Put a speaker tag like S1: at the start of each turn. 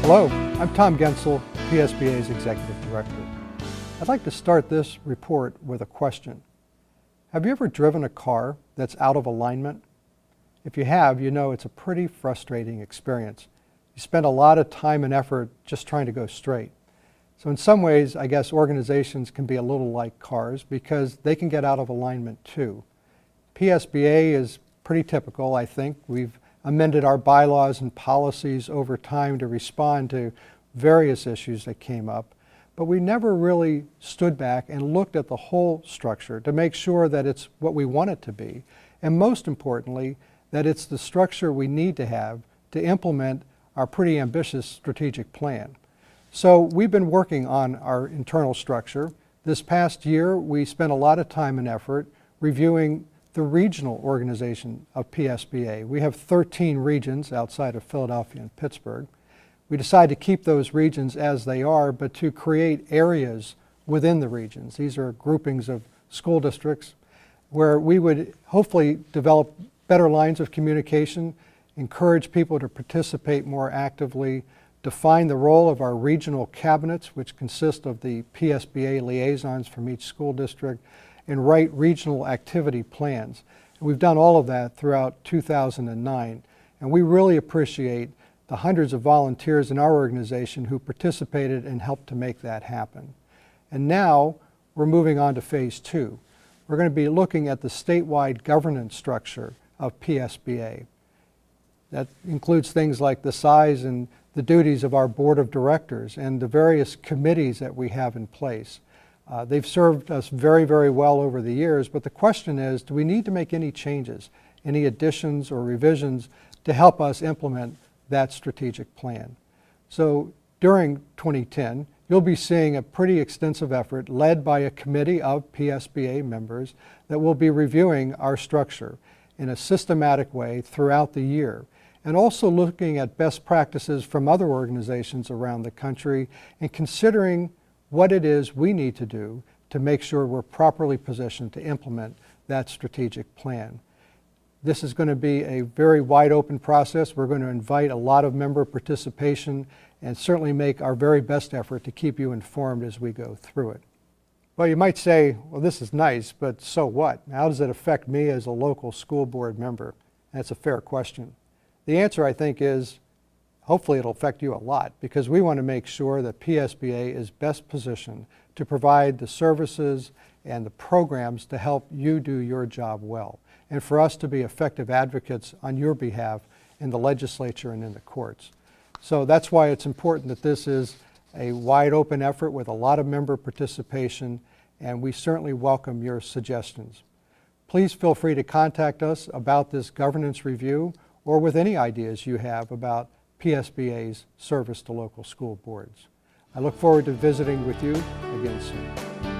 S1: Hello, I'm Tom Gensel, PSBA's Executive Director. I'd like to start this report with a question. Have you ever driven a car that's out of alignment? If you have, you know it's a pretty frustrating experience. You spend a lot of time and effort just trying to go straight. So in some ways, I guess organizations can be a little like cars because they can get out of alignment too. PSBA is pretty typical, I think. We've amended our bylaws and policies over time to respond to various issues that came up, but we never really stood back and looked at the whole structure to make sure that it's what we want it to be, and most importantly, that it's the structure we need to have to implement our pretty ambitious strategic plan. So we've been working on our internal structure. This past year, we spent a lot of time and effort reviewing the regional organization of PSBA. We have 13 regions outside of Philadelphia and Pittsburgh. We decided to keep those regions as they are, but to create areas within the regions. These are groupings of school districts where we would hopefully develop better lines of communication, encourage people to participate more actively, define the role of our regional cabinets, which consist of the PSBA liaisons from each school district, and write regional activity plans. And we've done all of that throughout 2009, and we really appreciate the hundreds of volunteers in our organization who participated and helped to make that happen. And now we're moving on to phase 2. We're going to be looking at the statewide governance structure of PSBA. That includes things like the size and the duties of our board of directors and the various committees that we have in place. They've served us very, very well over the years, but the question is, do we need to make any changes, any additions or revisions to help us implement that strategic plan? So during 2010, you'll be seeing a pretty extensive effort led by a committee of PSBA members that will be reviewing our structure in a systematic way throughout the year, and also looking at best practices from other organizations around the country and considering what it is we need to do to make sure we're properly positioned to implement that strategic plan. This is going to be a very wide open process. We're going to invite a lot of member participation and certainly make our very best effort to keep you informed as we go through it. Well, you might say, well, this is nice, but so what? How does it affect me as a local school board member? That's a fair question. The answer, I think, is hopefully it'll affect you a lot, because we want to make sure that PSBA is best positioned to provide the services and the programs to help you do your job well, and for us to be effective advocates on your behalf in the legislature and in the courts. So that's why it's important that this is a wide open effort with a lot of member participation, and we certainly welcome your suggestions. Please feel free to contact us about this governance review or with any ideas you have about PSBA's service to local school boards. I look forward to visiting with you again soon.